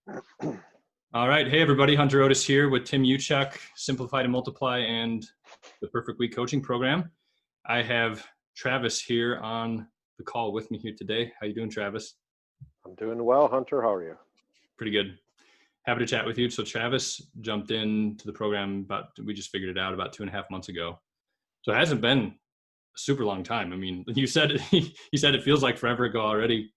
All right. Hey, everybody. Hunter Otis here with Tim Uchuk, Simplify to Multiply, and the Perfect Week Coaching Program. I have Travis here on the call with me here today. How you doing, Travis? I'm doing well, Hunter. How are you? Pretty good. Happy to chat with you. So Travis jumped into the program we just figured it out about 2.5 months ago. So it hasn't been a super long time. I mean, you said it feels like forever ago already,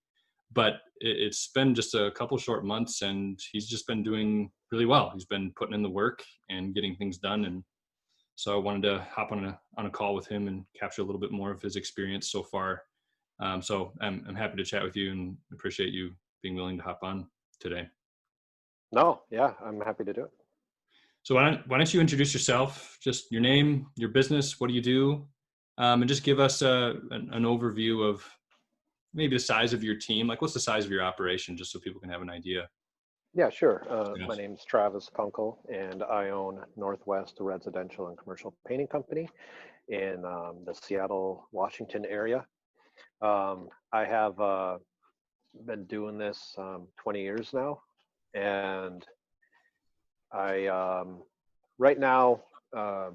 but it's been just a couple short months and he's just been doing really well. He's been putting in the work and getting things done. And so I wanted to hop on a call with him and capture a little bit more of his experience so far. So I'm happy to chat with you and appreciate you being willing to hop on today. No, yeah, I'm happy to do it. So why don't you introduce yourself, just your name, your business, what do you do, and just give us an overview of maybe the size of your team. Like, what's the size of your operation, just so people can have an idea. Yeah, sure. My Yes. name's Travis Kunkel, and I own Northwest Residential and Commercial Painting Company in the Seattle, Washington area. I have been doing this 20 years now, and I right now, I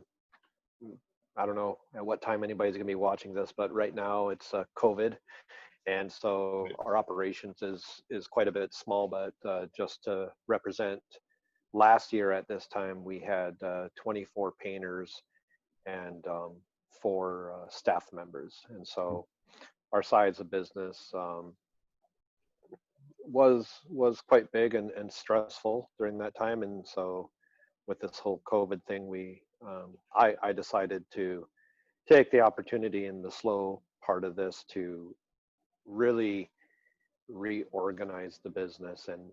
don't know at what time anybody's going to be watching this, but right now it's COVID. And so our operations is quite a bit small, but just to represent, last year at this time we had 24 painters and 4 staff members, and so our size of business was quite big and stressful during that time. And so with this whole COVID thing, I decided to take the opportunity in the slow part of this to really reorganize the business. And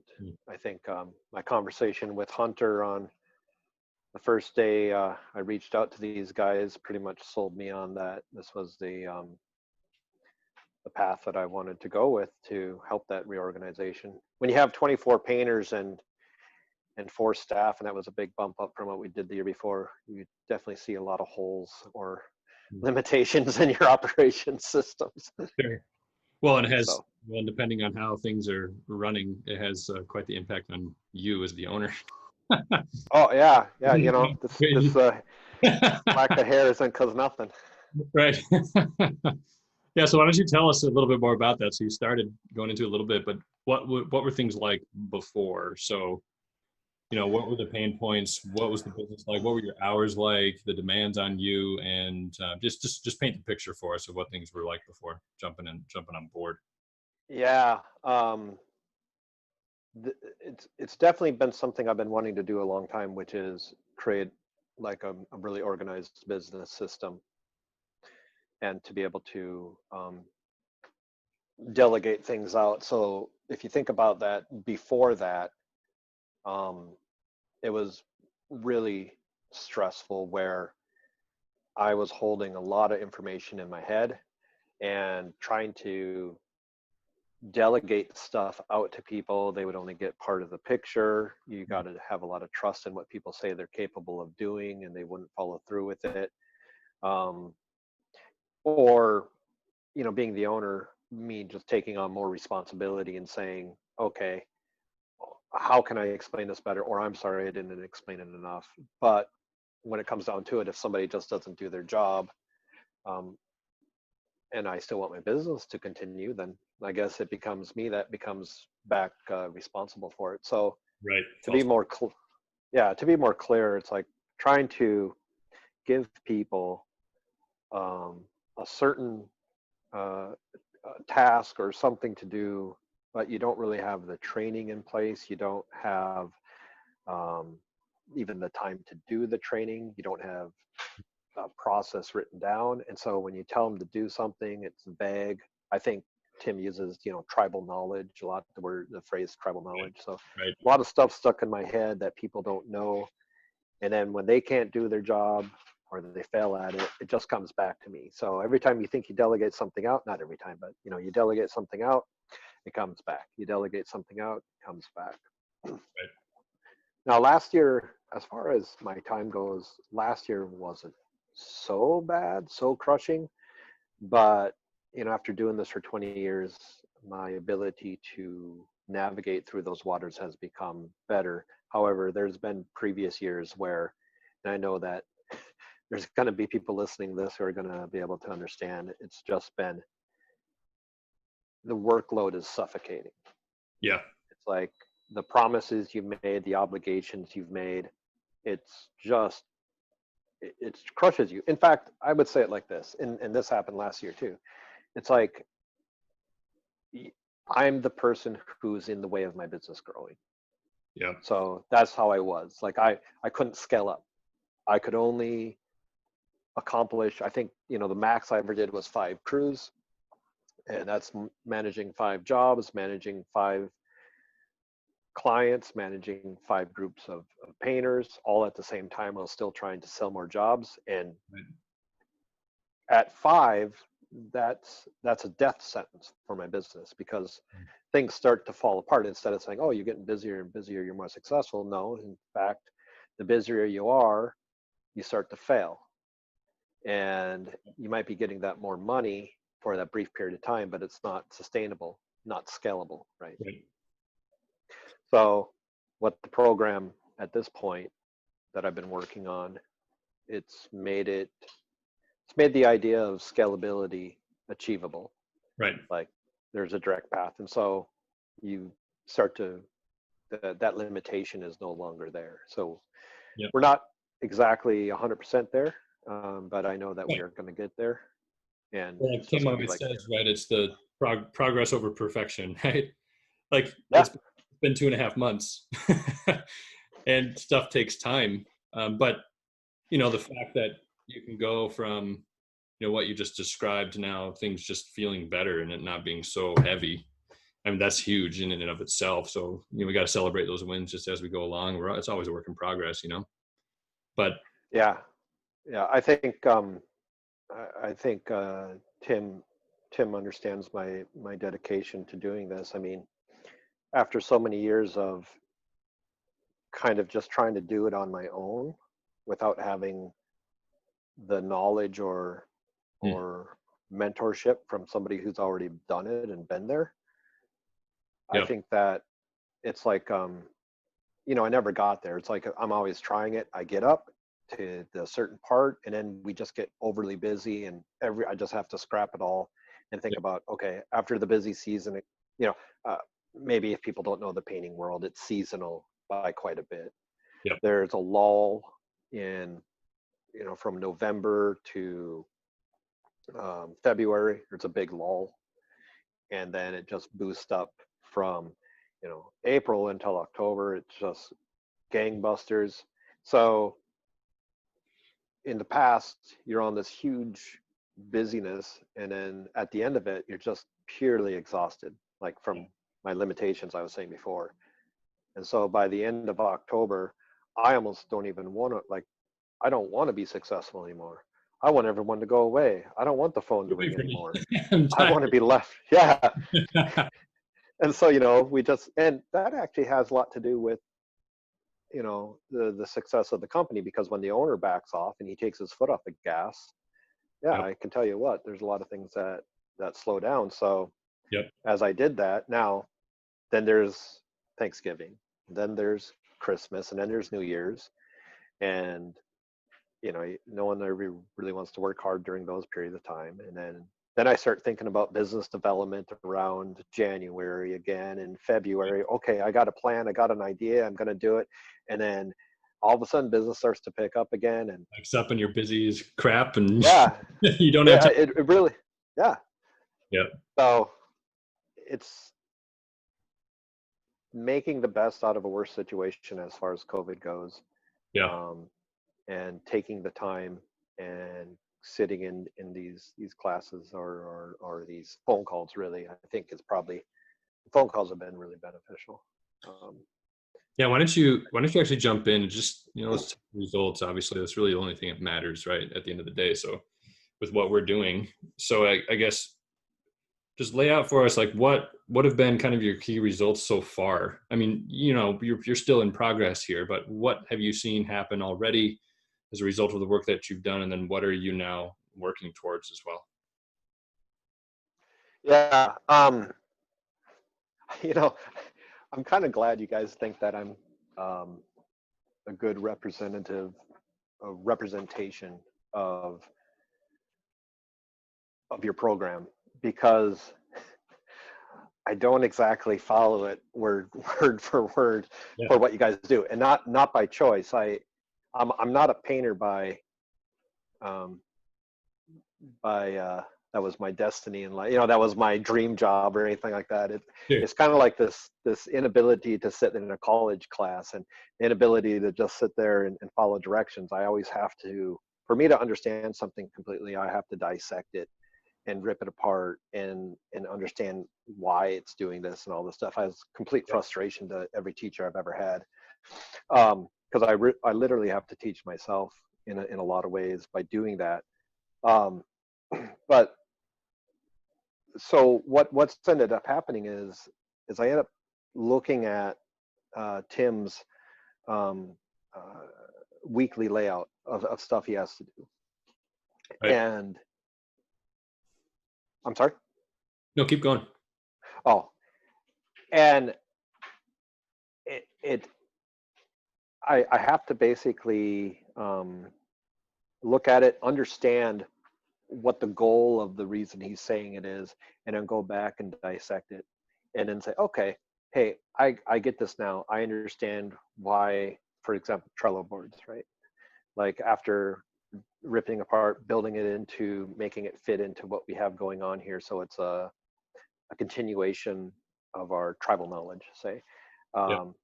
I think my conversation with Hunter on the first day I reached out to these guys pretty much sold me on that this was the path that I wanted to go with to help that reorganization. When you have 24 painters and 4 staff, and that was a big bump up from what we did the year before, you definitely see a lot of holes or limitations in your operation systems. Sure. Well, and So depending on how things are running, it has quite the impact on you as the owner. oh yeah, this lack of hair isn't because nothing. Right. Yeah. So why don't you tell us a little bit more about that? So you started going into a little bit, but what were things like before? So, what were the pain points? What was the business like? What were your hours like? The demands on you, and just paint the picture for us of what things were like before jumping on board. Yeah, it's definitely been something I've been wanting to do a long time, which is create like a really organized business system and to be able to delegate things out. So if you think about that, before that, um, it was really stressful where I was holding a lot of information in my head and trying to delegate stuff out to people. They would only get part of the picture. You got to have a lot of trust in what people say they're capable of doing, and they wouldn't follow through with it. Um, or, being the owner, me just taking on more responsibility and saying, okay, how can I explain this better? Or I'm sorry, I didn't explain it enough. But when it comes down to it, if somebody just doesn't do their job, um, and I still want my business to continue, then I guess it becomes me that becomes back responsible for it. So Right. to be more, to be more clear, it's like trying to give people a certain task or something to do, but you don't really have the training in place. You don't have um, even the time to do the training. You don't have a process written down. And so when you tell them to do something, it's vague. I think Tim uses, tribal knowledge a lot, the phrase tribal knowledge. So Right. a lot of stuff stuck in my head that people don't know. And then when they can't do their job or they fail at it, it just comes back to me. So every time you think you delegate something out, not every time, but you delegate something out, it comes back. You delegate something out, it comes back. Right. Now, last year, as far as my time goes, last year wasn't so bad, so crushing. But, after doing this for 20 years, my ability to navigate through those waters has become better. However, there's been previous years where, and I know that there's going to be people listening to this who are going to be able to understand, it's just been, the workload is suffocating. Yeah. It's like the promises you've made, the obligations you've made, it's just, it crushes you. In fact, I would say it like this, and this happened last year too. It's like, I'm the person who's in the way of my business growing. Yeah. So that's how I was. Like I couldn't scale up. I could only accomplish, I think, the max I ever did was 5 crews. And that's managing 5 jobs, managing 5 clients, managing 5 groups of painters, all at the same time. I was still trying to sell more jobs. And Right. at 5, that's a death sentence for my business, because things start to fall apart. Instead of saying, oh, you're getting busier and busier, you're more successful. No, in fact, the busier you are, you start to fail. And you might be getting that more money for that brief period of time, but it's not sustainable, not scalable, right? Right. So what the program at this point that I've been working on, it's made the idea of scalability achievable. Right. Like there's a direct path. And so you start to, that limitation is no longer there. So Yeah. we're not exactly 100% there, but I know that we are going to get there. And Well, it's just Tim going to be always like, says, right, it's the progress over perfection, right? Like yeah, it's been 2.5 months and stuff takes time. But, the fact that you can go from, what you just described to now things just feeling better and it not being so heavy. I mean, that's huge in and of itself. So, we got to celebrate those wins just as we go along. It's always a work in progress, but yeah, yeah. I think Tim understands my dedication to doing this. I mean, after so many years of kind of just trying to do it on my own without having the knowledge or mentorship from somebody who's already done it and been there, I yeah, think that it's like, I never got there. It's like I'm always trying it. I get up to the certain part, and then we just get overly busy, and I just have to scrap it all and think yeah, about, okay, after the busy season, you know, uh, maybe if people don't know the painting world, it's seasonal by quite a bit. yeah, There's a lull in, from November to February. There's a big lull, and then it just boosts up from, April until October. It's just gangbusters. So in the past, you're on this huge busyness, and then at the end of it, you're just purely exhausted, like from my limitations I was saying before. And so by the end of October, I almost don't even want to, like, I don't want to be successful anymore. I want everyone to go away. I don't want the phone to wait ring for me. anymore. I'm I tired. want to be left. Yeah. And so, and that actually has a lot to do with, the success of the company, because when the owner backs off and he takes his foot off the gas, yeah, Yep, I can tell you what, there's a lot of things that slow down. So yep, as I did that, now then there's Thanksgiving, then there's Christmas, and then there's New Year's, and no one really wants to work hard during those periods of time. And then I start thinking about business development around January again, and February. Okay, I got a plan, I got an idea, I'm going to do it. And then all of a sudden business starts to pick up again. And except when you're busy as crap and yeah, you don't have yeah, time. it really, yeah. Yep. So it's making the best out of a worse situation as far as COVID goes, Yeah. um, and taking the time and sitting in these classes or these phone calls. Really, I think is probably, phone calls have been really beneficial. Um, Yeah. Why don't you actually jump in and just, let's take the results. Obviously, that's really the only thing that matters, right? At the end of the day. So with what we're doing. So I guess just lay out for us, like what have been kind of your key results so far? I mean, you're still in progress here, but what have you seen happen already as a result of the work that you've done? And then what are you now working towards as well? yeah, you know, I'm kind of glad you guys think that I'm a good representation of your program, because I don't exactly follow it word for word Yeah. for what you guys do, and not by choice. I'm not a painter um, by that was my destiny in life. You know, that was my dream job or anything like that. Sure. It's kind of like this inability to sit in a college class and inability to just sit there and follow directions. I always have to, for me to understand something completely, I have to dissect it and rip it apart and understand why it's doing this and all this stuff. I was complete Yeah. frustration to every teacher I've ever had, because I literally have to teach myself in a lot of ways by doing that. Um, but so what's ended up happening is I end up looking at Tim's um, uh, weekly layout of stuff he has to do, Right. and I'm sorry. No, keep going. Oh, and it I have to basically look at it, understand what the goal of the reason he's saying it is, and then go back and dissect it, and then say, okay, hey, I get this now. I understand why, for example, Trello boards, right? Like after ripping apart, building it into, making it fit into what we have going on here, so it's a continuation of our tribal knowledge, say. Yeah. Um,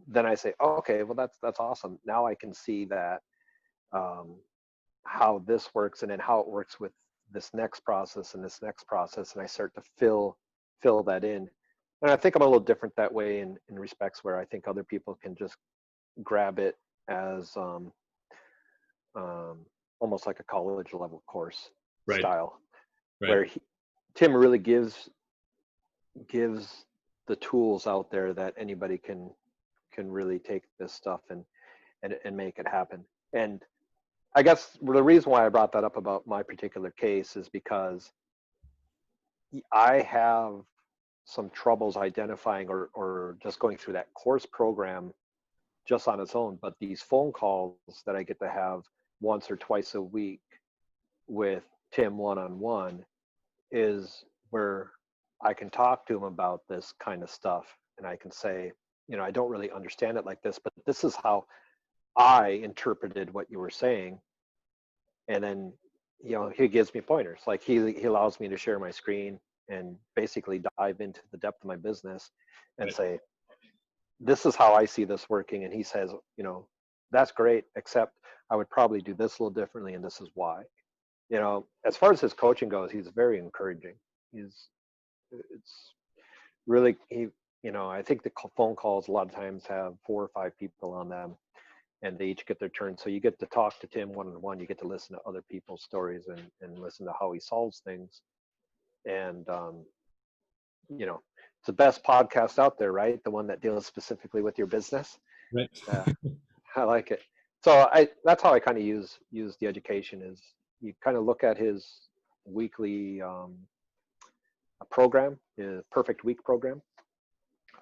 then I say, oh, okay, well that's awesome. Now I can see that um, how this works, and then how it works with this next process and this next process, and I start to fill that in. And I think I'm a little different that way in respects where I think other people can just grab it as um, almost like a college level course Right. style, Right. where Tim really gives the tools out there that anybody can really take this stuff and make it happen. And I guess the reason why I brought that up about my particular case is because I have some troubles identifying or just going through that course program just on its own. But these phone calls that I get to have once or twice a week with Tim one-on-one is where I can talk to him about this kind of stuff. And I can say, you know, I don't really understand it like this, but this is how I interpreted what you were saying. And then, you know, he gives me pointers. Like he allows me to share my screen and basically dive into the depth of my business and Right. say, this is how I see this working. And he says, you know, that's great, except I would probably do this a little differently, and this is why. You know, as far as his coaching goes, he's very encouraging. It's really, you know, I think the phone calls a lot of times have 4 or 5 people on them, and they each get their turn. So you get to talk to Tim one-on-one. You get to listen to other people's stories and listen to how he solves things. And you know, it's the best podcast out there, right? The one that deals specifically with your business. Right. Uh, I like it. So that's how I kind of use the education is you kind of look at his weekly program, his perfect week program.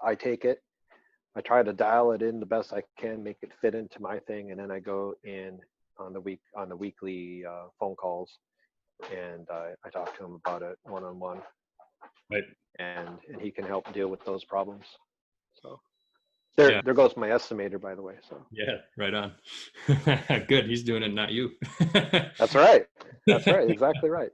I take it, I try to dial it in the best I can, make it fit into my thing, and then I go in on the weekly phone calls, and I talk to him about it one-on-one, Right. and he can help deal with those problems. So Yeah. there goes my estimator, by the way. So Yeah. Right on. Good. He's doing it, not you. that's right. That's right. Exactly right.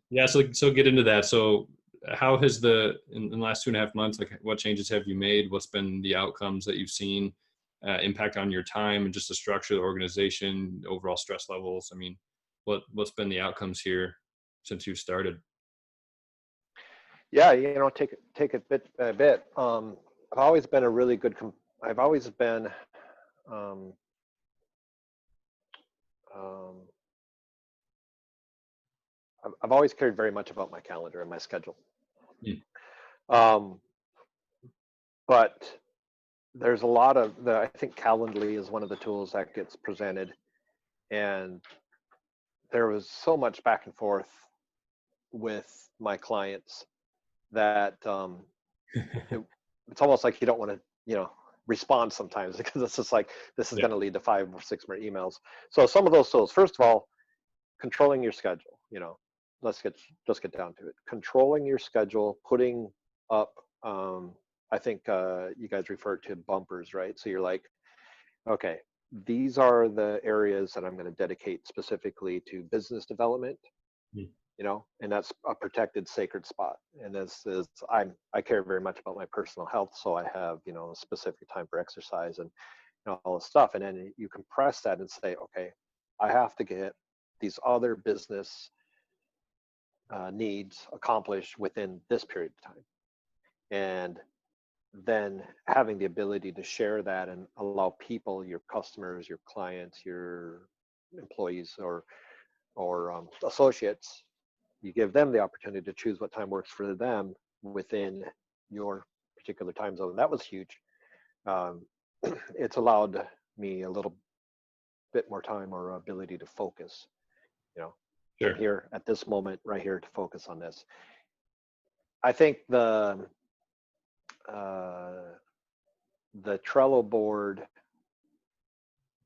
Yeah. So get into that. So how has in the last 2.5 months, like what changes have you made? What's been the outcomes that you've seen, impact on your time and just the structure, the organization, overall stress levels? I mean, what's been the outcomes here since you've started? Yeah, you know, take it bit by bit. I've always been a really good. I've always been. Um, um, I've always cared very much about my calendar and my schedule. Mm. Um, but there's a lot of I think Calendly is one of the tools that gets presented, and there was so much back and forth with my clients that it, it's almost like you don't want to, respond sometimes because it's just like, this is Yeah. going to lead to 5 or 6 more emails. So some of those tools, first of all, controlling your schedule, let's get down to it. Controlling your schedule, putting up, I think you guys refer to bumpers, right? So you're like, okay, these are the areas that I'm going to dedicate specifically to business development, Mm. and that's a protected sacred spot. And this is, I care very much about my personal health, so I have, a specific time for exercise and all this stuff. And then you compress that and say, okay, I have to get these other business needs accomplished within this period of time. And then having the ability to share that and allow people, your customers, your clients, your employees, or associates, you give them the opportunity to choose what time works for them within your particular time zone. That was huge. Um, it's allowed me a little bit more time or ability to focus. You know, I'm Sure. here at this moment, right here, to focus on this. I think uh, the Trello board,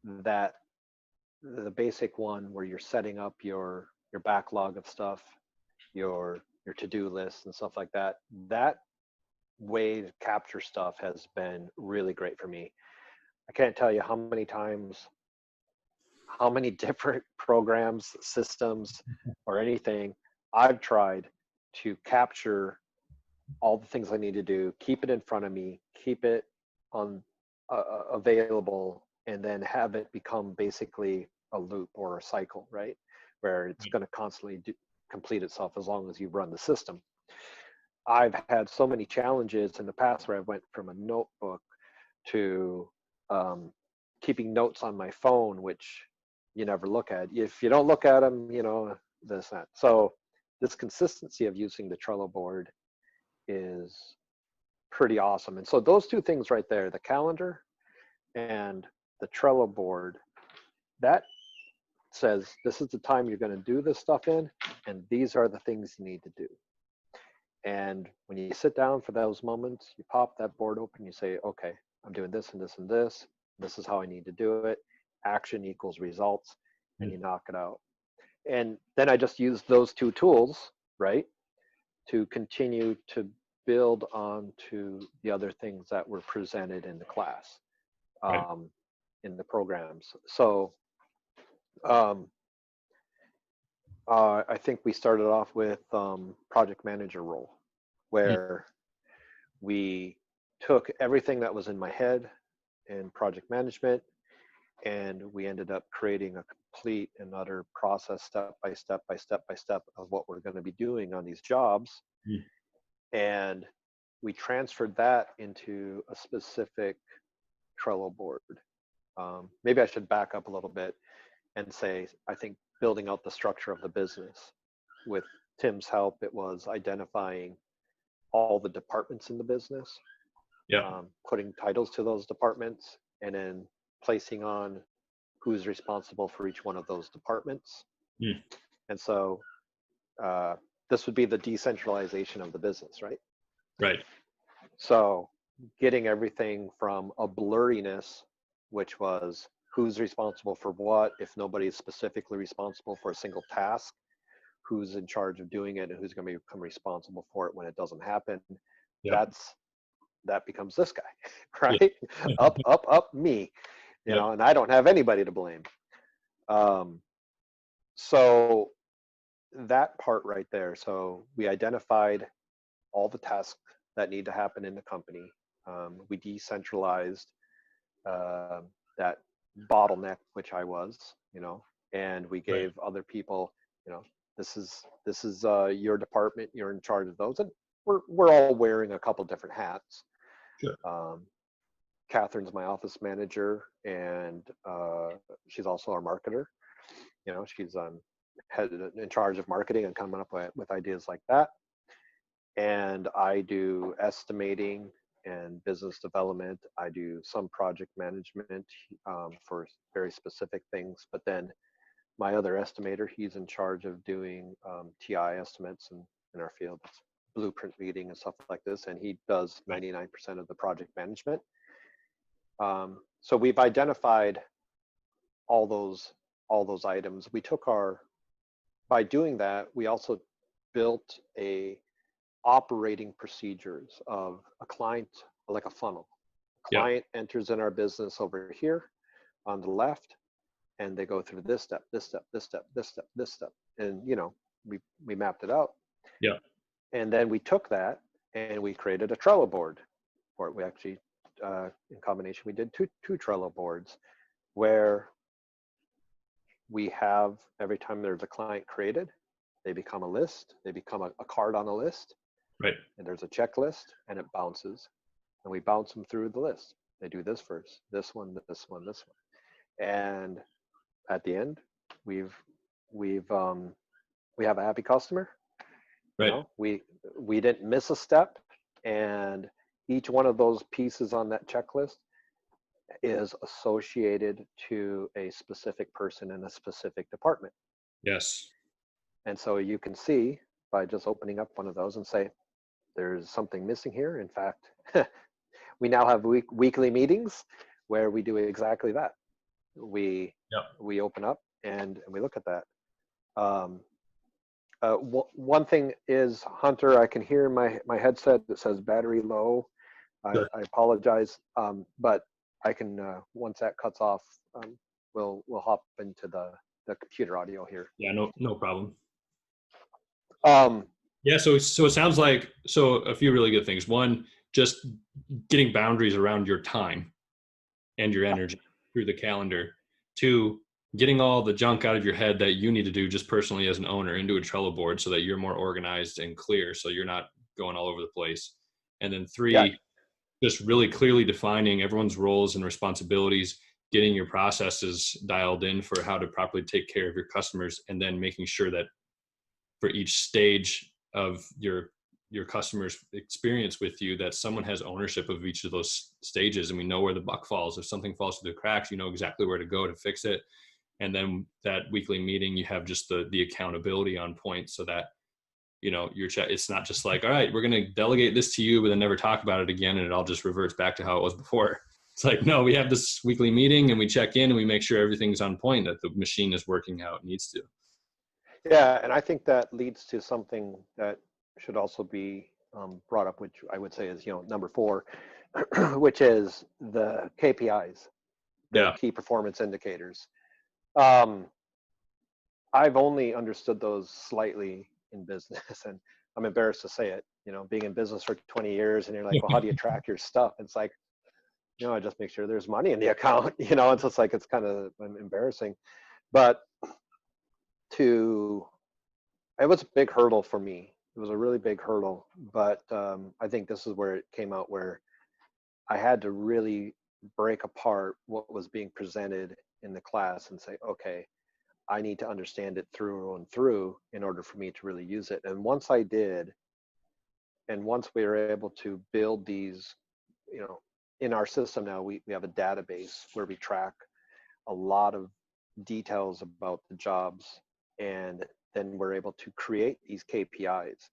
that the basic one where you're setting up your backlog of stuff, your to-do list and stuff like that, that way to capture stuff has been really great for me. I can't tell you how many times, how many different programs, systems, or anything I've tried to capture all the things I need to do, keep it in front of me, keep it on available, and then have it become basically a loop or a cycle, right? Where it's going to constantly complete itself as long as you run the system. I've had so many challenges in the past where I went from a notebook to um, keeping notes on my phone, which you never look at. If you don't look at them, this, that. So this consistency of using the Trello board is pretty awesome. And so those two things right there, the calendar and the Trello board, that says this is the time you're going to do this stuff in, and these are the things you need to do. And when you sit down for those moments, you pop that board open, you say, okay, I'm doing this and this and this. This is how I need to do it. Action equals results, and Mm. you knock it out. And then I just use those two tools, right, to continue to build on to the other things that were presented in the class, Right. um, in the programs. So um, I think we started off with project manager role, Mm. where we took everything that was in my head in project management, and we ended up creating a complete and utter process, step by step by step by step, of what we're going to be doing on these jobs. Mm. And we transferred that into a specific Trello board. Maybe I should back up a little bit and say, I think building out the structure of the business, with Tim's help, it was identifying all the departments in the business, Yeah. putting titles to those departments, and then placing on who's responsible for each one of those departments. Mm. And so uh, this would be the decentralization of the business, right? Right. So getting everything from a blurriness, which was who's responsible for what, if nobody's specifically responsible for a single task, who's in charge of doing it, and who's going to become responsible for it when it doesn't happen. Yep. That becomes this guy, Yeah. right? Up, me, Yep. and I don't have anybody to blame. So that part right there. So we identified all the tasks that need to happen in the company. We decentralized uh, that bottleneck, which I was, and we Right. gave other people, this is your department. You're in charge of those, and we're all wearing a couple different hats. Sure. Catherine's my office manager, and she's also our marketer. She's head in charge of marketing and coming up with ideas like that. And I do estimating and business development. I do some project management for very specific things. But then my other estimator, he's in charge of doing TI estimates in our field. blueprint reading and stuff like this, and he does 99% of the project management. So we've identified all those items. By doing that, we also built a operating procedures of a client, like a funnel. Yeah. Client enters in our business over here on the left, and they go through this step, this step, this step, this step, this step, and we mapped it out. Yeah. And then we took that and we created a Trello board for it. We actually, in combination, we did two Trello boards where we have, every time there's a client created, they become a list, they become a card on a list. Right. And there's a checklist, and it bounces, and we bounce them through the list. They do this first, this one, this one, this one. And at the end, we have a happy customer. Right. We didn't miss a step, and each one of those pieces on that checklist is associated to a specific person in a specific department. Yes. And so you can see by just opening up one of those and say, there's something missing here. In fact, we now have weekly meetings where we do exactly that. We open up and we look at that. One thing is, Hunter, I can hear my headset that says battery low. Sure. I apologize, but I can, once that cuts off, we'll hop into the computer audio here. Yeah, no problem. Um, Yeah, so it sounds like, a few really good things. One, just getting boundaries around your time and your energy through the calendar. Two, getting all the junk out of your head that you need to do just personally as an owner into a Trello board so that you're more organized and clear, so you're not going all over the place. And then three, just really clearly defining everyone's roles and responsibilities, getting your processes dialed in for how to properly take care of your customers, and then making sure that for each stage of your customer's experience with you, that someone has ownership of each of those stages, and we know where the buck falls. If something falls through the cracks, you know exactly where to go to fix it. And then that weekly meeting, you have just the accountability on point, so that it's not just like, all right, we're going to delegate this to you but then never talk about it again, and it all just reverts back to how it was before. It's like, no, we have this weekly meeting and we check in and we make sure everything's on point, that the machine is working how it needs to. Yeah, and I think that leads to something that should also be brought up, which I would say is, number 4, which is the KPIs, the key performance indicators. I've only understood those slightly in business, and I'm embarrassed to say it, being in business for 20 years, and you're like, well, how do you track your stuff? It's like, I just make sure there's money in the account, and so it's like, it's kind of embarrassing. But it was a big hurdle for me. It was a really big hurdle, but I think this is where it came out, where I had to really break apart what was being presented in the class and say, okay, I need to understand it through and through in order for me to really use it. And once I did, and once we were able to build these, in our system now, we have a database where we track a lot of details about the jobs, and then we're able to create these KPIs.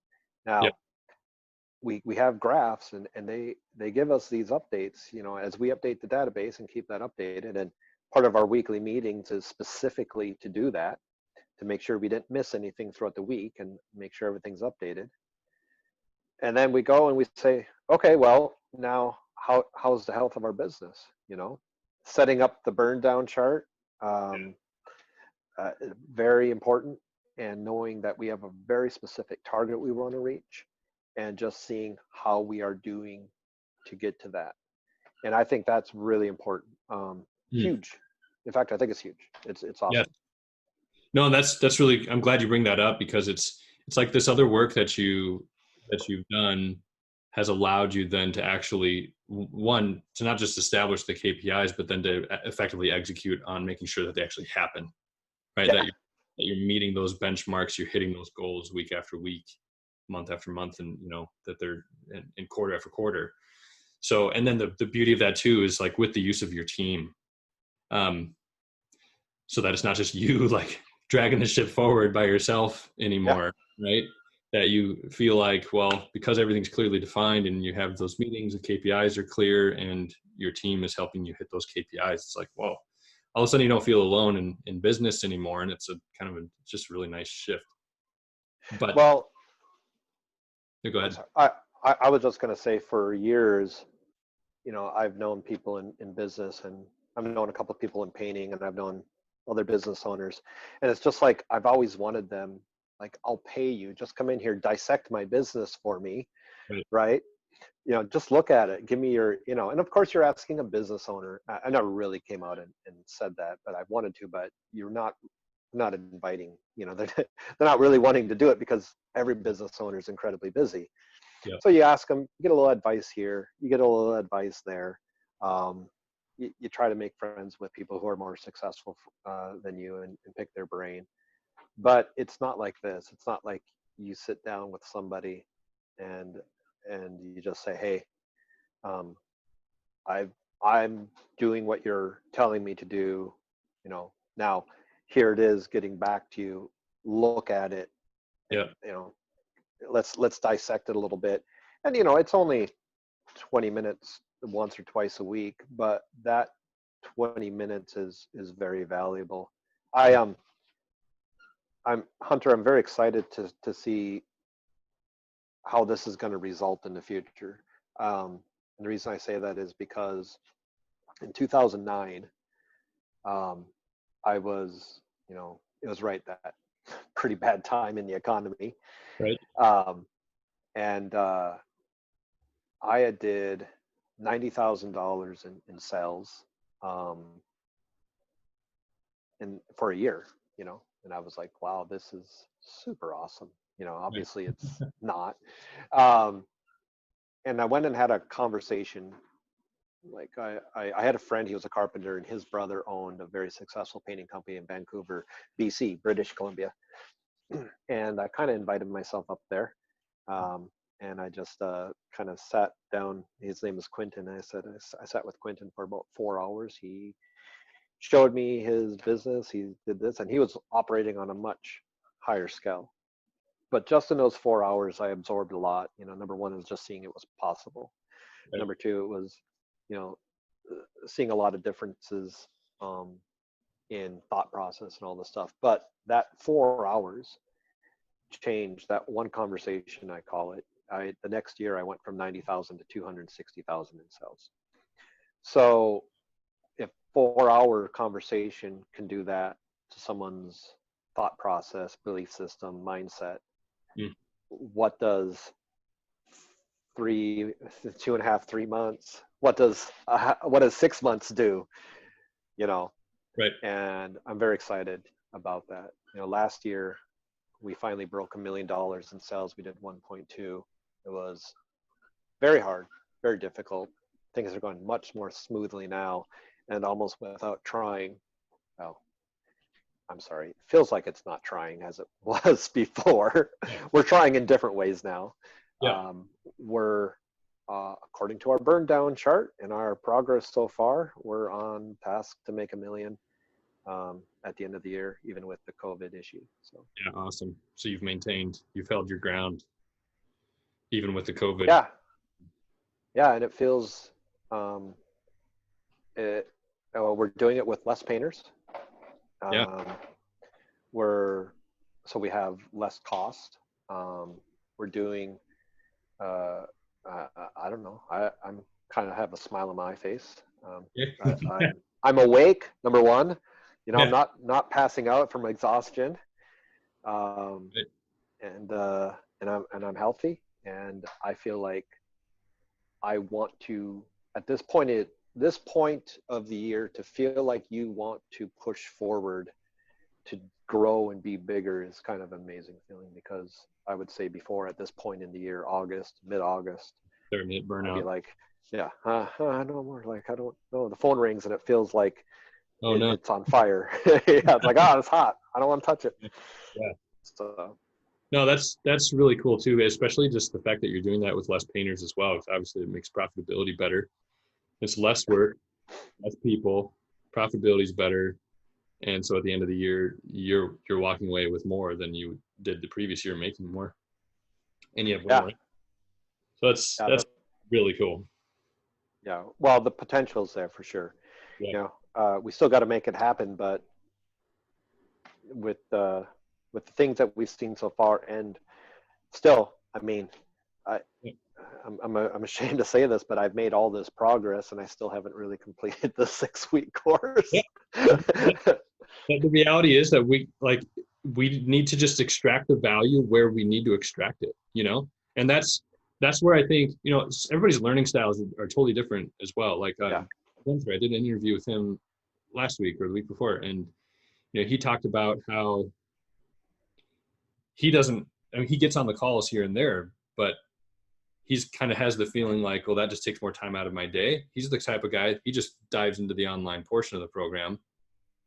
Now, we have graphs, and they give us these updates, as we update the database and keep that updated. And part of our weekly meetings is specifically to do that, to make sure we didn't miss anything throughout the week and make sure everything's updated. And then we go and we say, okay, well, now how's the health of our business? Setting up the burn down chart, very important. And knowing that we have a very specific target we want to reach, and just seeing how we are doing to get to that. And I think that's really important. Huge. In fact, I think it's huge. It's awesome. Yeah. No, that's really, I'm glad you bring that up, because it's like this other work that you've done has allowed you then to actually, one, to not just establish the KPIs, but then to effectively execute on making sure that they actually happen, right? Yeah. That you're meeting those benchmarks, you're hitting those goals week after week, month after month, and that they're in quarter after quarter. So, and then the beauty of that too is, like, with the use of your team, so that it's not just you like dragging the ship forward by yourself anymore, right? that you feel like, well, because everything's clearly defined and you have those meetings, the KPIs are clear and your team is helping you hit those KPIs. It's like, whoa, all of a sudden you don't feel alone in business anymore. And it's a kind of just a really nice shift. But Well, go I'm ahead. sorry. I was just going to say for years, I've known people in business, and I've known a couple of people in painting, and I've known other business owners. And it's just like, I've always wanted them, like, I'll pay you, just come in here, dissect my business for me. Right. Right. Just look at it. Give me your, and of course you're asking a business owner. I never really came out and said that, but I wanted to, but you're not inviting, they're not really wanting to do it because every business owner is incredibly busy. Yeah. So you ask them, you get a little advice here, you get a little advice there. You try to make friends with people who are more successful than you, and pick their brain. But it's not like this. It's not like you sit down with somebody and you just say, hey, um, I'm doing what you're telling me to do. Now here it is, getting back to you. Look at it, and Yeah. let's dissect it a little bit. And it's only 20 minutes once or twice a week, but that 20 minutes is very valuable. I'm Hunter, I'm very excited to see how this is going to result in the future. And the reason I say that is because in 2009, I was, it was right that pretty bad time in the economy. Right. And I had did $90,000 in sales, and for a year, and I was like, wow, this is super awesome. Obviously it's not. Um, and I went and had a conversation. Like I had a friend, he was a carpenter, and his brother owned a very successful painting company in Vancouver, BC, British Columbia. And I kind of invited myself up there. And I just kind of sat down. His name is Quentin. I sat with Quentin for about 4 hours. He showed me his business. He did this, and he was operating on a much higher scale. But just in those 4 hours, I absorbed a lot. Number one is just seeing it was possible. Right. Number two, it was, seeing a lot of differences in thought process and all this stuff. But that 4 hours changed that one conversation, I call it. The next year I went from 90,000 to 260,000 in sales. So if 4 hour conversation can do that to someone's thought process, belief system, mindset, what does 2.5, 3 months, what does 6 months do? Right. And I'm very excited about that. Last year we finally broke $1 million in sales. We did 1.2. It was very hard, very difficult. Things are going much more smoothly now, and almost without trying. Well, I'm sorry. It feels like it's not trying as it was before. We're trying in different ways now. Yeah. We're, according to our burn down chart and our progress so far, we're on task to make $1 million at the end of the year, even with the COVID issue. So Yeah. Awesome. So you've held your ground even with the COVID. Yeah. And it feels, we're doing it with less painters. Yeah. So we have less cost. We're doing, I don't know. I'm kind of have a smile on my face. I'm awake. Number one, I'm not passing out from exhaustion. And I'm healthy, and I feel like I want to, at this point of the year, to feel like you want to push forward to grow and be bigger is kind of an amazing feeling, because I would say before, at this point in the year, mid-August, burnout. I'd be like, no more. Like, I don't know. The phone rings and it feels like it's on fire. It's like, it's hot. I don't want to touch it. Yeah. So. No, that's really cool too, especially just the fact that you're doing that with less painters as well. Obviously, it makes profitability better. It's less work, less people, profitability is better, and so at the end of the year, you're walking away with more than you did the previous year, making more. and you have Yeah. win-win. So Yeah. that's really cool. Yeah. Well, the potential's there for sure. Yeah. You know, we still got to make it happen, but with the things that we've seen so far, and still, I mean, I Yeah. I'm ashamed to say this, but I've made all this progress, and I still haven't really completed the 6-week course. But the reality is that we need to just extract the value where we need to extract it, you know? And that's where I think, you know, everybody's learning styles are totally different as well. Like Yeah. Gunther, I did an interview with him last week or the week before, and you know, he talked about how he doesn't, I mean, he gets on the calls here and there, but he's kind of has the feeling like, well, that just takes more time out of my day. He's the type of guy, he just dives into the online portion of the program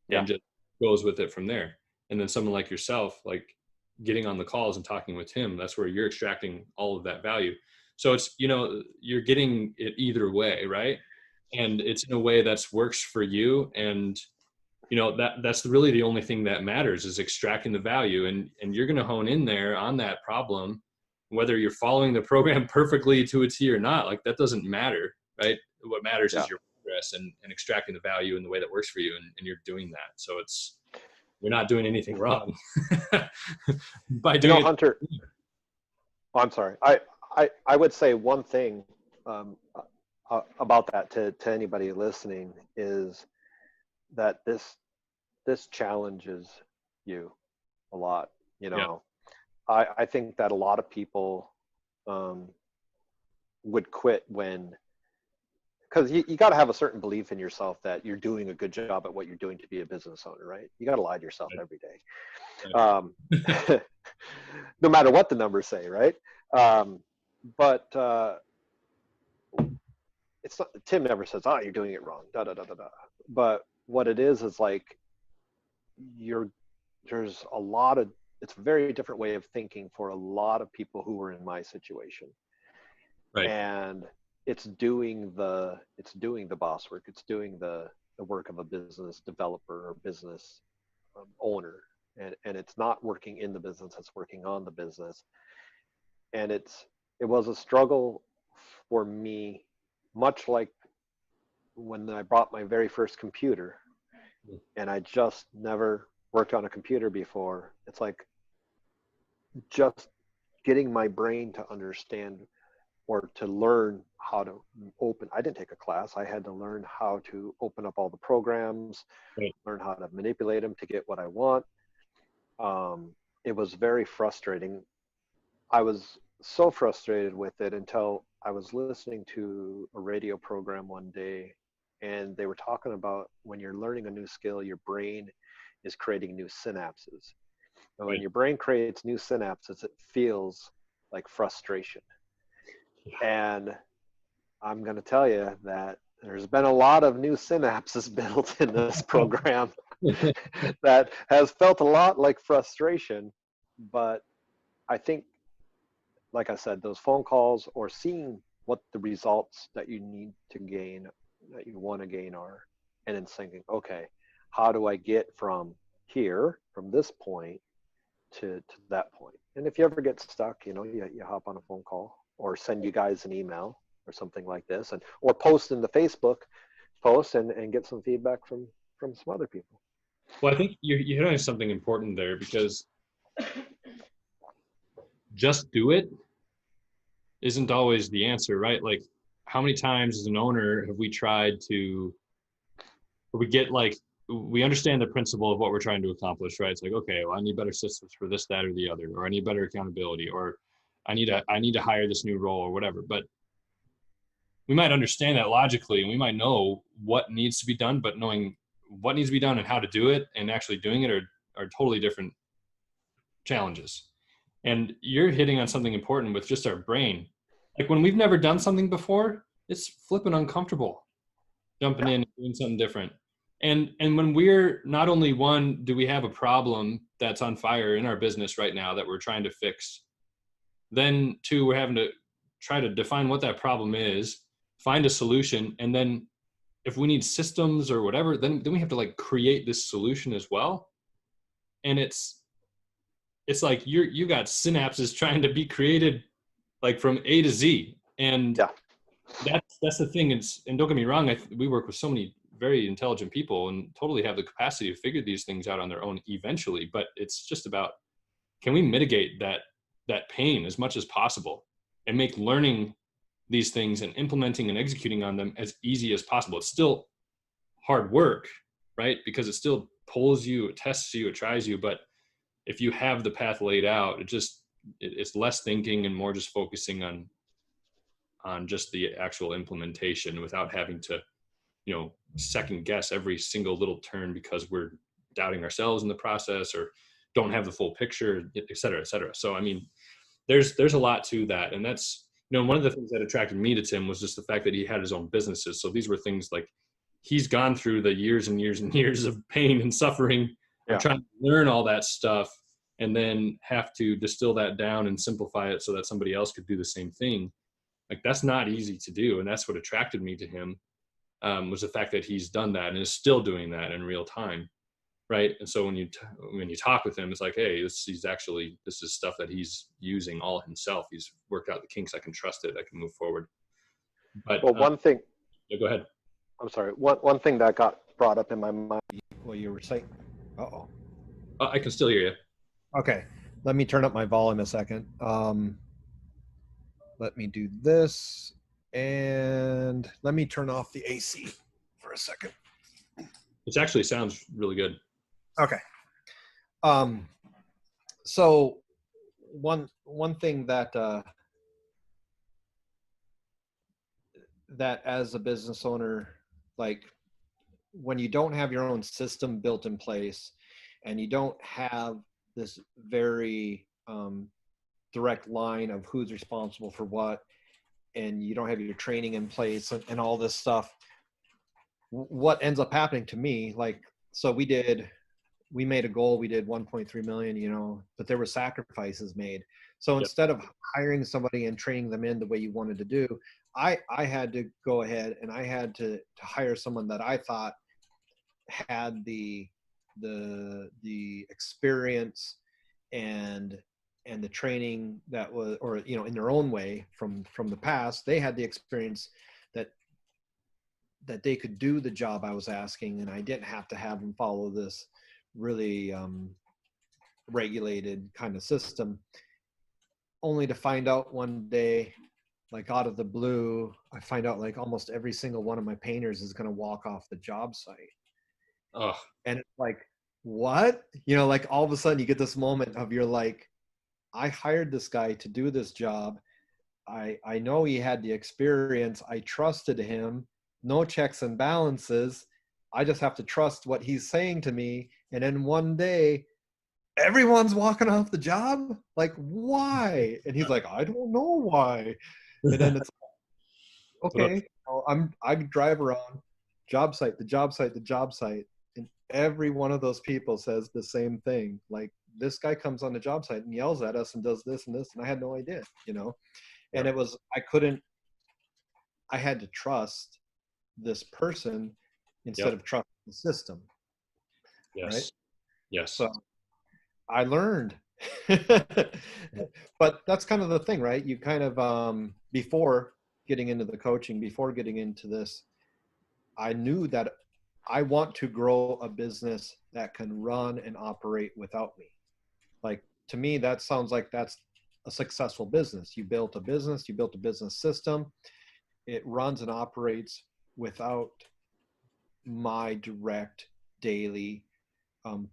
Yeah. and just goes with it from there. And then someone like yourself, like getting on the calls and talking with him, that's where you're extracting all of that value. So it's, you know, you're getting it either way, right? And it's in a way that's works for you. And, you know, that's really the only thing that matters is extracting the value. And you're going to hone in there on that problem, whether you're following the program perfectly to a T or not, like that doesn't matter, right? What matters Yeah. is your progress and extracting the value in the way that works for you. And you're doing that. So you're not doing anything wrong by You know, doing it. Hunter, oh, I'm sorry. I would say one thing about that to anybody listening is that this challenges you a lot. You Yeah. know, I think that a lot of people um, would quit when, because you got to have a certain belief in yourself that you're doing a good job at what you're doing to be a business owner, right? You got to lie to yourself every day, no matter what the numbers say, right? But it's not. Tim never says, "Oh, you're doing it wrong." Da da da da da. But what it is like you're there's a lot of it's a very different way of thinking for a lot of people who were in my situation, Right. and it's doing the boss work. It's doing the work of a business developer or business owner, and it's not working in the business. It's working on the business, and it was a struggle for me, much like when I bought my very first computer, and I just never worked on a computer before. It's like just getting my brain to understand or to learn how to I didn't take a class. I had to learn how to open up all the programs, Right. learn how to manipulate them to get what I want. It was very frustrating. I was so frustrated with it until I was listening to a radio program one day, and they were talking about when you're learning a new skill, your brain is creating new synapses. And when Right. your brain creates new synapses, it feels like frustration. And I'm going to tell you that there's been a lot of new synapses built in this program that has felt a lot like frustration. But I think, like I said, those phone calls or seeing what the results that you need to gain, that you want to gain are, and then thinking, okay, how do I get from here, from this point to that point? And if you ever get stuck, you know, you hop on a phone call or send you guys an email or something like this, and or post in the Facebook post and get some feedback from some other people. Well, I think you're hitting something important there because just do it isn't always the answer, right? Like, how many times as an owner have we tried to, we get like, we understand the principle of what we're trying to accomplish, right? It's like, okay, well, I need better systems for this, that, or the other, or I need better accountability, or I need to hire this new role or whatever. But we might understand that logically, and we might know what needs to be done, but knowing what needs to be done and how to do it and actually doing it are totally different challenges. And you're hitting on something important with just our brain. Like when we've never done something before, it's flipping uncomfortable jumping Yeah. in and doing something different. And when we're not only one, do we have a problem that's on fire in our business right now that we're trying to fix, then two, we're having to try to define what that problem is, find a solution, and then if we need systems or whatever, then we have to like create this solution as well. And it's like you got synapses trying to be created like from A to Z. And Yeah. that's the thing. And don't get me wrong, we work with so many very intelligent people and totally have the capacity to figure these things out on their own eventually. But it's just about, can we mitigate that pain as much as possible and make learning these things and implementing and executing on them as easy as possible. It's still hard work, right? Because it still pulls you, it tests you, it tries you. But if you have the path laid out, it's less thinking and more just focusing on just the actual implementation without having to, second guess every single little turn because we're doubting ourselves in the process or don't have the full picture, et cetera, et cetera. So, I mean, there's a lot to that. And that's, one of the things that attracted me to Tim was just the fact that he had his own businesses. So these were things like he's gone through the years and years and years of pain and suffering of trying to learn all that stuff and then have to distill that down and simplify it so that somebody else could do the same thing. Like, that's not easy to do. And that's what attracted me to him, was the fact that he's done that and is still doing that in real time. Right. And so when you talk with him, it's like, hey, this is stuff that he's using all himself. He's worked out the kinks. I can trust it. I can move forward. But Well, one thing. Yeah, go ahead. I'm sorry. One thing that got brought up in my mind. Well, you were saying. Uh-oh. I can still hear you. Okay. Let me turn up my volume a second. Let me do this, and let me turn off the AC for a second. It actually sounds really good. Okay. So one thing that that as a business owner, like when you don't have your own system built in place and you don't have this very direct line of who's responsible for what, and you don't have your training in place and all this stuff, what ends up happening to me, like, so we made a goal, we did 1.3 million, but there were sacrifices made. So instead of hiring somebody and training them in the way you wanted to do, I had to go ahead and I had to hire someone that I thought had the experience and the training that was, or, in their own way from the past, they had the experience that they could do the job I was asking, and I didn't have to have them follow this really regulated kind of system, only to find out one day, like out of the blue, I find out like almost every single one of my painters is going to walk off the job site. Oh. And it's like, what? Like all of a sudden you get this moment of, you're like, I hired this guy to do this job. I know he had the experience. I trusted him. No checks and balances. I just have to trust what he's saying to me. And then one day, everyone's walking off the job. Like, why? And he's like, I don't know why. And then it's okay. I drive around job site, the job site, the job site, and every one of those people says the same thing. Like, this guy comes on the job site and yells at us and does this and this, and I had no idea, And it was, I had to trust this person instead of trusting the system. Yes. Right? Yes. So I learned. But that's kind of the thing, right? You kind of, before getting into the coaching, before getting into this, I knew that I want to grow a business that can run and operate without me. Like, to me, that sounds like that's a successful business. You built a business system. It runs and operates without my direct daily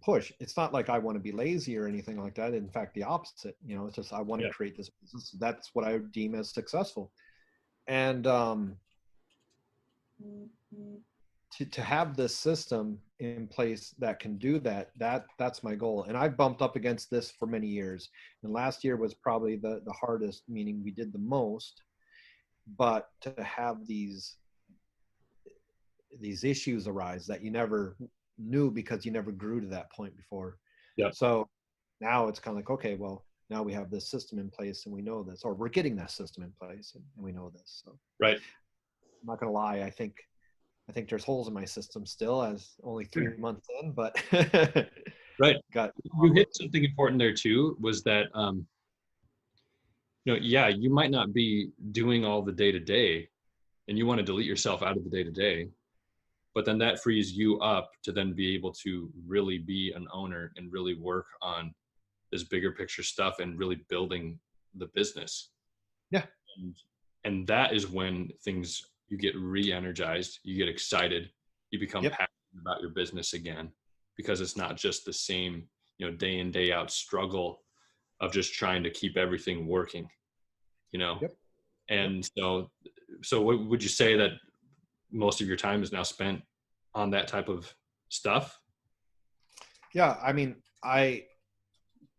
push. It's not like I want to be lazy or anything like that. In fact, the opposite. It's just I want to create this business. That's what I deem as successful. And to have this system in place that can do that's my goal. And I've bumped up against this for many years. And last year was probably the hardest, meaning we did the most. But to have these issues arise that you never knew because you never grew to that point before. Yeah. So now it's kind of like, okay, well, now we have this system in place and we know this, or we're getting that system in place and we know this. So right. I'm not going to lie. I think there's holes in my system still, as only 3 months in, but right. You hit something important there too, was that yeah, you might not be doing all the day to day, and you want to delete yourself out of the day to day, but then that frees you up to then be able to really be an owner and really work on this bigger picture stuff and really building the business. Yeah. And that is when things, you get re-energized, you get excited, you become Yep. passionate about your business again, because it's not just the same, day in, day out struggle of just trying to keep everything working, Yep. and so what would you say that most of your time is now spent on that type of stuff? Yeah. I mean, I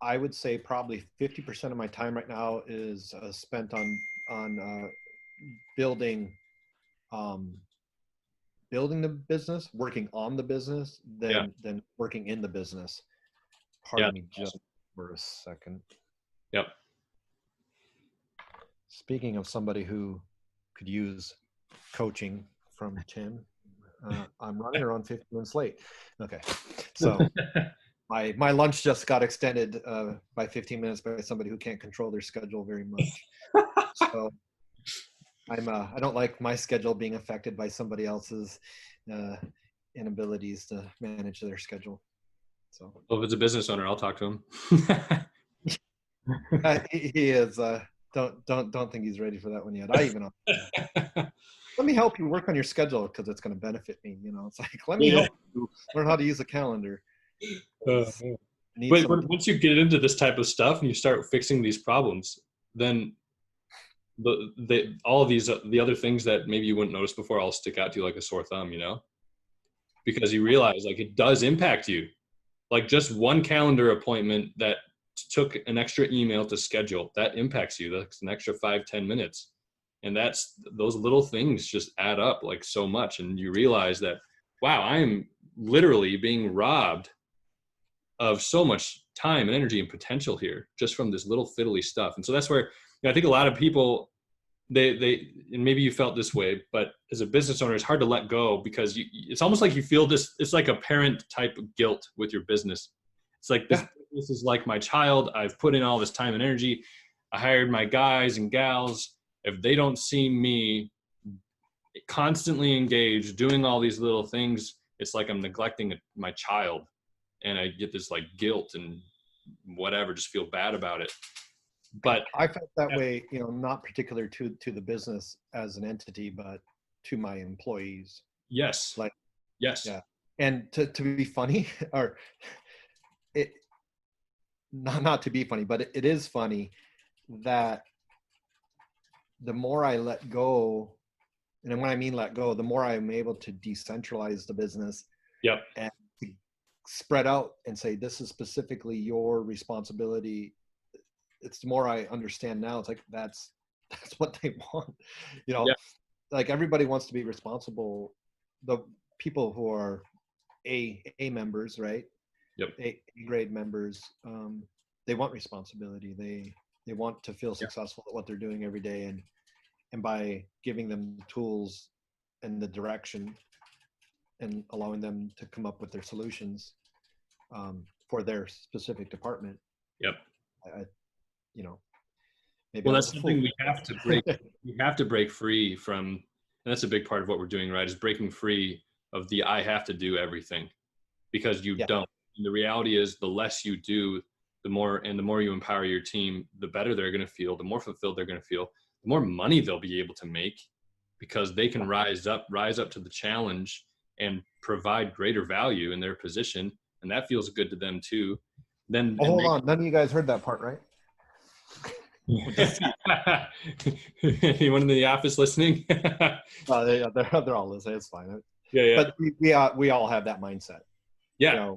would say probably 50% of my time right now is spent on building um, building the business, working on the business, Yeah. than working in the business. Yeah. Pardon me just for a second. Yep. Speaking of somebody who could use coaching from Tim, I'm running around 15 minutes late. Okay, so my lunch just got extended by 15 minutes by somebody who can't control their schedule very much. So I don't like my schedule being affected by somebody else's inabilities to manage their schedule. So Well, if it's a business owner, I'll talk to him. he is. Don't think he's ready for that one yet. I even let me help you work on your schedule because it's going to benefit me. It's like let me help you learn how to use a calendar. But once you get into this type of stuff and you start fixing these problems, then all of these the other things that maybe you wouldn't notice before all stick out to you like a sore thumb, because you realize like it does impact you. Like just one calendar appointment that took an extra email to schedule, that impacts you. That's an extra 5-10 minutes. And those little things just add up like so much. And you realize that, wow, I am literally being robbed of so much time and energy and potential here just from this little fiddly stuff. And so that's where I think a lot of people, they and maybe you felt this way, but as a business owner, it's hard to let go because it's almost like you feel this, it's like a parent type of guilt with your business. It's like this is like my child. I've put in all this time and energy. I hired my guys and gals. If they don't see me constantly engaged, doing all these little things, it's like I'm neglecting my child. And I get this like guilt and whatever, just feel bad about it. But I felt that way, not particular to the business as an entity, but to my employees. Yes. Like, yes. Yeah. And to be funny, or it not to be funny, but it is funny that the more I let go, and when I mean let go, the more I'm able to decentralize the business. Yep. And spread out and say, this is specifically your responsibility. It's the more I understand now. It's like, that's what they want. Like everybody wants to be responsible. The people who are A members, right? Yep. A grade members, they want responsibility. They want to feel successful at what they're doing every day. And by giving them the tools and the direction and allowing them to come up with their solutions for their specific department. Yep. Maybe well, that's something we have to break. We have to break free from, and that's a big part of what we're doing, right? Is breaking free of the I have to do everything, because you don't. And the reality is, the less you do, the more you empower your team, the better they're going to feel, the more fulfilled they're going to feel, the more money they'll be able to make, because they can rise up to the challenge and provide greater value in their position, and that feels good to them too. Then hold on, none of you guys heard that part, right? Anyone in the office listening? They're all listening. It's fine. Yeah. But we all have that mindset. Yeah.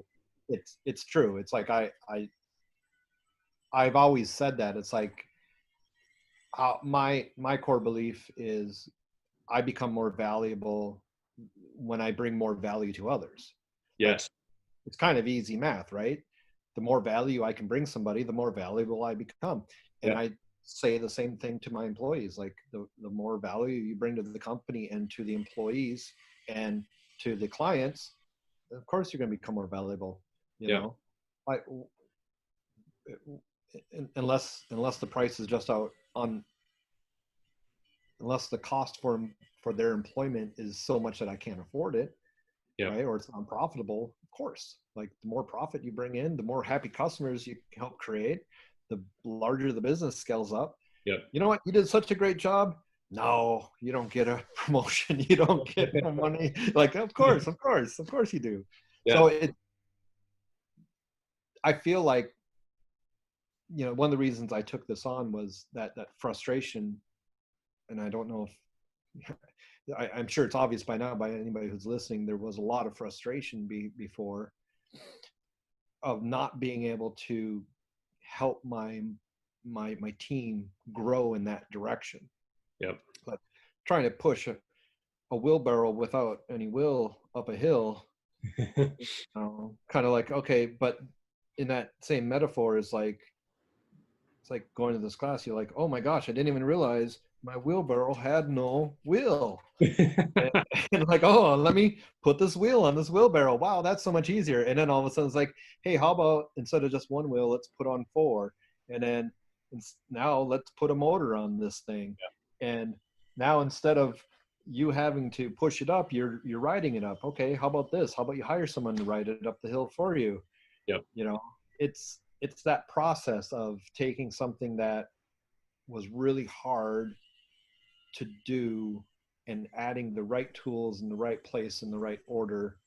It's true. It's like I've always said that. It's like my core belief is I become more valuable when I bring more value to others. Yes. Like, it's kind of easy math, right? The more value I can bring somebody, the more valuable I become. And I say the same thing to my employees. Like the more value you bring to the company and to the employees and to the clients, of course you're going to become more valuable. You know, unless the price is just on unless the cost for their employment is so much that I can't afford it, Yep. right? Or it's unprofitable, of course. Like the more profit you bring in, the more happy customers you help create, the larger the business scales up. Yep. You know what? You did such a great job. No, you don't get a promotion. You don't get no money. Like, of course you do. Yeah. So I feel like, you know, one of the reasons I took this on was that frustration. And I don't know if I'm sure it's obvious by now by anybody who's listening, there was a lot of frustration before of not being able to help my team grow in that direction. Yep. But trying to push a wheelbarrow without any wheel up a hill, kind of like, okay, but in that same metaphor is like, it's like going to this class, you're like, oh my gosh, I didn't even realize my wheelbarrow had no wheel. and like, oh, let me put this wheel on this wheelbarrow. Wow, that's so much easier. And then all of a sudden it's like, hey, how about instead of just one wheel, let's put on 4. And then now let's put a motor on this thing. Yeah. And now instead of you having to push it up, you're riding it up. Okay, how about this? How about you hire someone to ride it up the hill for you? Yep. You know, it's that process of taking something that was really hard to do and adding the right tools in the right place in the right order,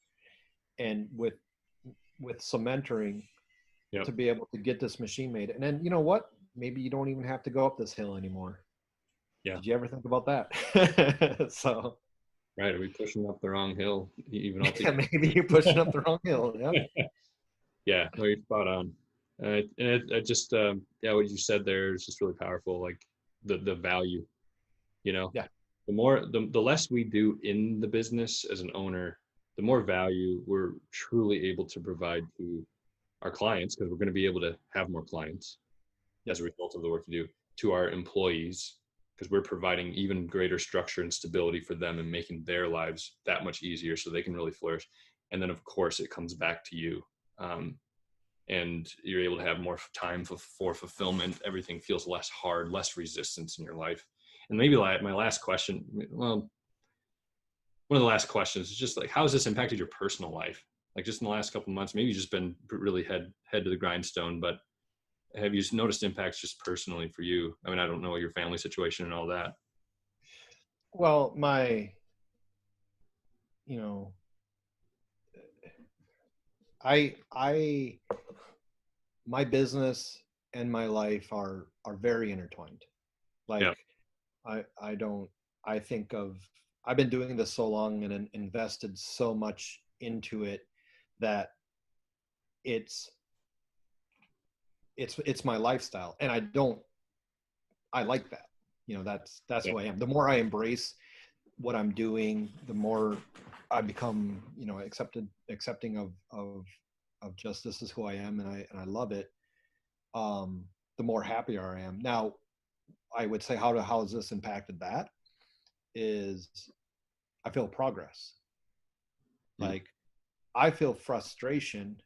and with some mentoring, yep. to be able to get this machine made. And then, you know what, maybe you don't even have to go up this hill anymore. Yeah. Did you ever think about that? So right, are we pushing up the wrong hill even yeah, maybe you're pushing up the wrong hill. Yeah. Yeah, no, you're spot on. And it just yeah, what you said there is just really powerful, like the value, you know. Yeah. The less we do in the business as an owner, the more value we're truly able to provide to our clients, because we're going to be able to have more clients as a result of the work we do, to our employees, because we're providing even greater structure and stability for them and making their lives that much easier so they can really flourish. And then of course it comes back to you, and you're able to have more time for fulfillment. Everything feels less hard, less resistance in your life. And maybe my last question, well, one of the last questions is just like, how has this impacted your personal life? Like just in the last couple of months, maybe you've just been really head to the grindstone, but have you noticed impacts just personally for you? I mean, I don't know your family situation and all that. Well, my my business and my life are very intertwined. Like, yeah. I've been doing this so long and invested so much into it that it's my lifestyle, and I like that. You know, that's yeah. Who I am. The more I embrace what I'm doing, the more I become, accepting of just, this is who I am, and I love it. The more happier I am. Now, I would say, how has this impacted that? Is I feel progress. Like, I feel frustration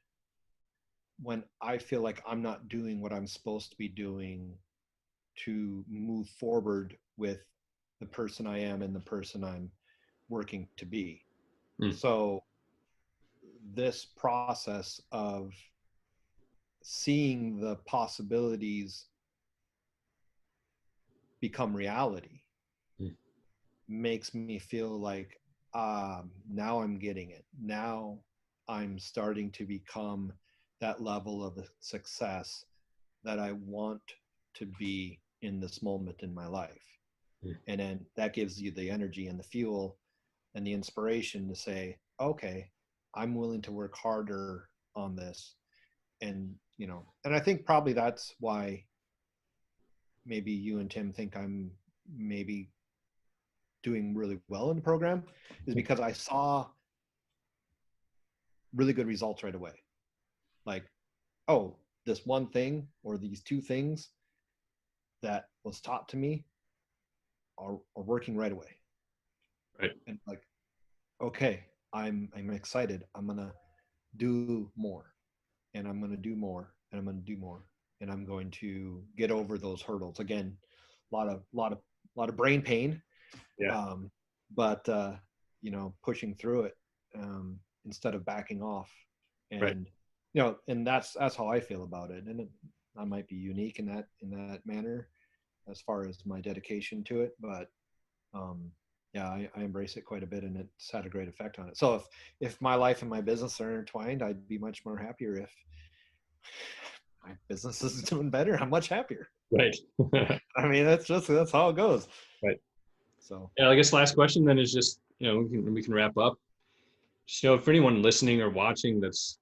when I feel like I'm not doing what I'm supposed to be doing to move forward with the person I am and the person I'm working to be. So this process of seeing the possibilities become reality makes me feel like, now I'm getting it. Now I'm starting to become that level of success that I want to be in this moment in my life. And then that gives you the energy and the fuel and the inspiration to say, okay, I'm willing to work harder on this. And, and I think probably that's why maybe you and Tim think I'm maybe doing really well in the program, is because I saw really good results right away. Like, oh, this one thing or these 2 things that was taught to me are working right away. Right. And like, okay, I'm excited. I'm gonna do more, and I'm gonna do more, and I'm gonna do more, and I'm going to get over those hurdles. Again, lot of brain pain. Yeah. But pushing through it, instead of backing off. Right. And and that's how I feel about it. And I might be unique in that manner as far as my dedication to it, but yeah, I embrace it quite a bit, and it's had a great effect on it. So if my life and my business are intertwined, I'd be much more happier. If my business is doing better, I'm much happier. Right. I mean, that's how it goes. Right. So Yeah, I guess last question then is just, we can wrap up. Just, for anyone listening or watching that's,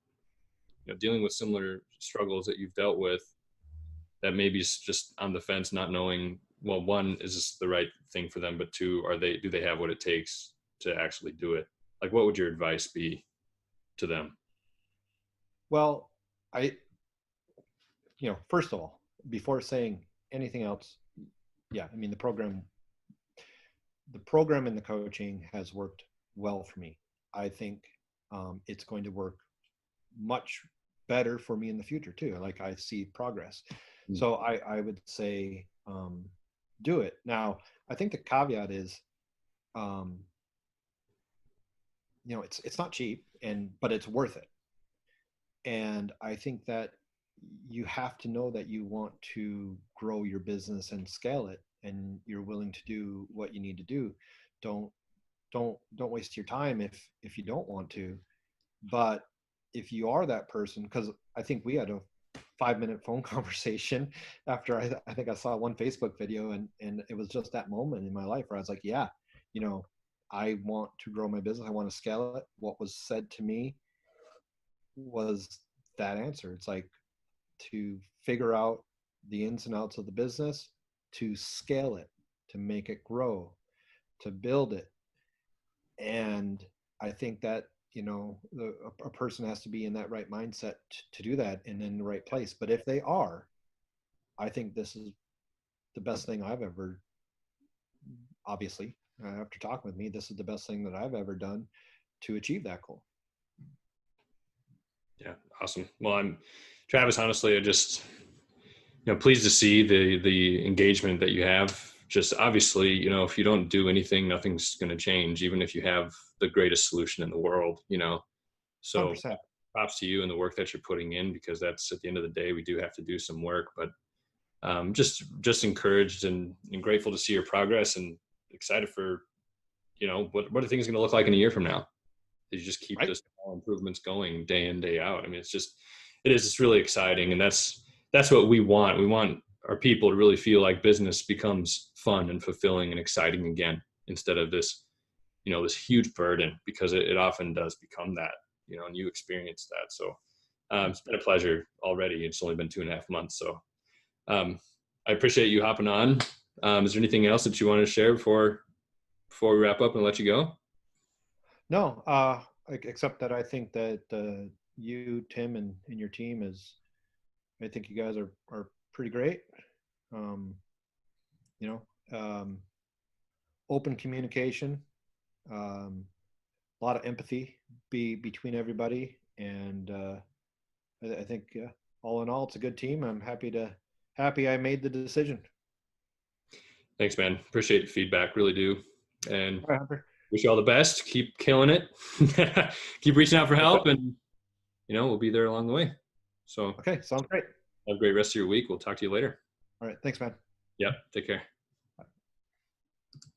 dealing with similar struggles that you've dealt with, that maybe is just on the fence, not knowing, well, one, is this the right thing for them? But two, do they have what it takes to actually do it? Like, what would your advice be to them? well, first of all, before saying anything else, yeah, I mean, the program and the coaching has worked well for me. I think it's going to work much better for me in the future too. Like, I see progress. So I would say, do it. Now, I think the caveat is, it's not cheap, but it's worth it. And I think that you have to know that you want to grow your business and scale it, and you're willing to do what you need to do. Don't waste your time if you don't want to. But if you are that person, because I think we had a 5-minute phone conversation after I think I saw one Facebook video, and it was just that moment in my life where I was like, yeah, I want to grow my business. I want to scale it. What was said to me was that answer. It's like, to figure out the ins and outs of the business, to scale it, to make it grow, to build it. And I think that, a person has to be in that right mindset to do that, and in the right place. But if they are, I think this is the best thing I've ever, obviously, after talking with me, this is the best thing that I've ever done to achieve that goal. Yeah. Awesome. Well, Travis, honestly, I just, pleased to see the engagement that you have. Just obviously, if you don't do anything, nothing's going to change, even if you have the greatest solution in the world, So 100%. props to you and the work that you're putting in, because that's, at the end of the day, we do have to do some work, but just encouraged and grateful to see your progress, and excited for, what are things going to look like in a year from now? You just keep Right. the small improvements going day in, day out. I mean, it's really exciting. And that's what we want. We want our people to really feel like business becomes fun and fulfilling and exciting again, instead of this, this huge burden, because it often does become that, and you experience that. So it's been a pleasure already. It's only been 2.5 months. So I appreciate you hopping on. Is there anything else that you want to share before we wrap up and let you go? No, except that I think that you, Tim, and your team I think you guys are pretty great. Open communication, a lot of empathy between everybody, and I think all in all, it's a good team. I'm happy I made the decision. Thanks, man. Appreciate the feedback. Really do. And All right, Hunter. wish you all the best. Keep killing it. Keep reaching out for help, and we'll be there along the way. So Okay, sounds great. have a great rest of your week. We'll talk to you later. All right, thanks, man. Yep. Take care.